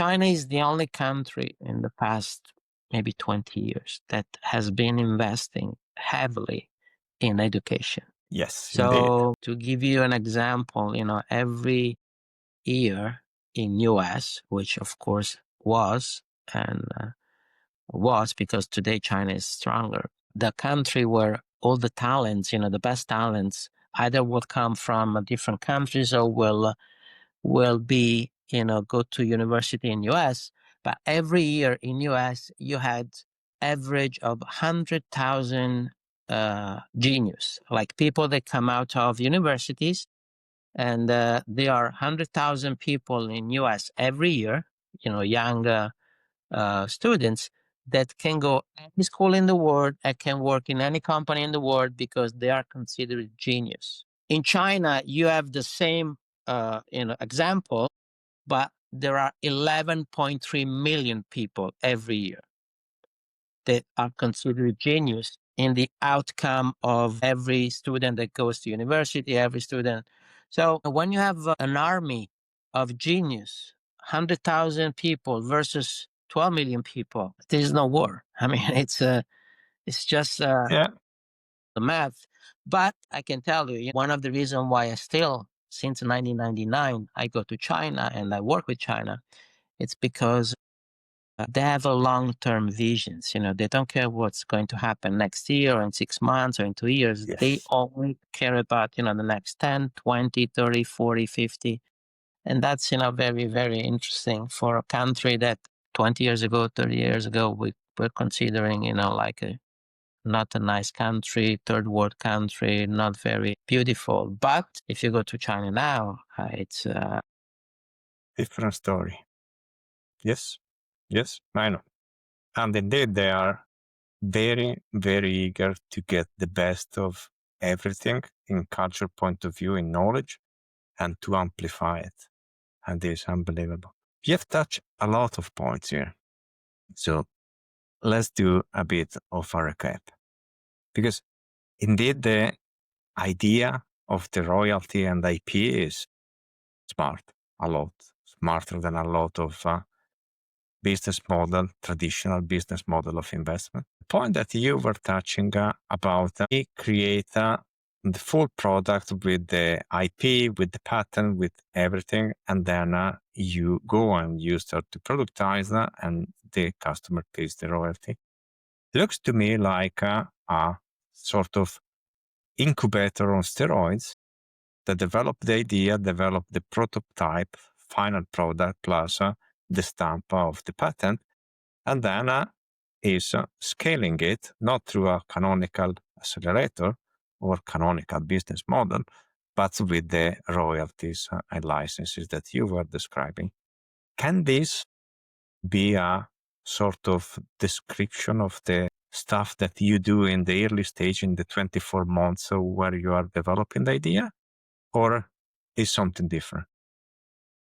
China is the only country in the past maybe 20 years that has been investing heavily in education. Yes, indeed. So to give you an example, every year in US, which of course was because today China is stronger, the country where all the talents, the best talents, either will come from different countries or will be, go to university in US. But every year in US, you had average of 100,000 genius, like people that come out of universities, and there are 100,000 people in US every year, young students that can go any school in the world and can work in any company in the world because they are considered genius. In China, you have the same example, but there are 11.3 million people every year that are considered genius in the outcome of every student that goes to university, every student. So when you have an army of genius, 100,000 people versus 12 million people, there is no war. I mean, it's just Yeah. the math. But I can tell you, one of the reasons why I still, since 1999, I go to China and I work with China, it's because they have a long-term visions. They don't care what's going to happen next year or in 6 months or in 2 years. They Yes. only care about, the next 10, 20, 30, 40, 50. And that's, very, very interesting for a country that 20 years ago, 30 years ago, we were considering, like not a nice country, third world country, not very beautiful. But if you go to China now, it's Different story. Yes. Yes, I know. And indeed, they are very, very eager to get the best of everything in culture point of view, in knowledge, and to amplify it. And this is unbelievable. You have touched a lot of points here. So let's do a bit of a recap. Because indeed, the idea of the royalty and IP is smart, a lot smarter than a lot of business model, traditional business model of investment. The point that you were touching about, we create the full product with the IP, with the patent, with everything, and then you go and you start to productize and the customer pays the royalty. Looks to me like a sort of incubator on steroids that develop the idea, develop the prototype, final product plus the stamp of the patent, and then is scaling it not through a canonical accelerator or canonical business model, but with the royalties and licenses that you were describing. Can this be a sort of description of the stuff that you do in the early stage in the 24 months where you are developing the idea, or is something different?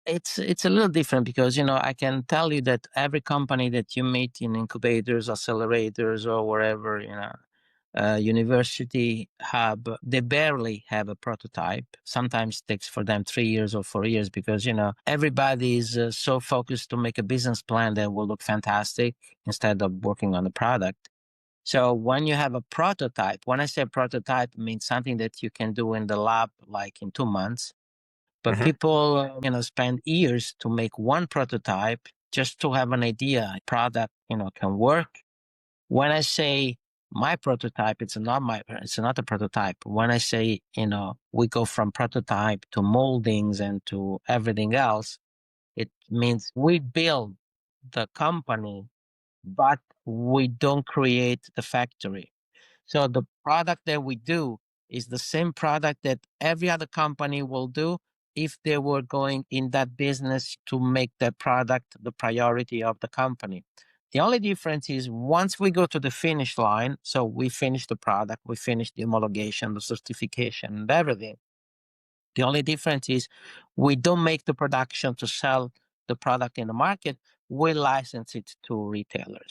It's a little different because I can tell you that every company that you meet in incubators, accelerators, or wherever, university hub, they barely have a prototype. Sometimes it takes for them 3 years or 4 years because everybody is so focused to make a business plan that will look fantastic instead of working on the product. So when you have a prototype, when I say prototype, it means something that you can do in the lab like in 2 months. But Mm-hmm. people, spend years to make one prototype just to have an idea product, can work. When I say my prototype, it's not a prototype. When I say, we go from prototype to moldings and to everything else, it means we build the company, but we don't create the factory. So the product that we do is the same product that every other company will do if they were going in that business to make that product the priority of the company. The only difference is once we go to the finish line, so we finish the product, we finish the homologation, the certification, and everything. The only difference is we don't make the production to sell the product in the market, we license it to retailers.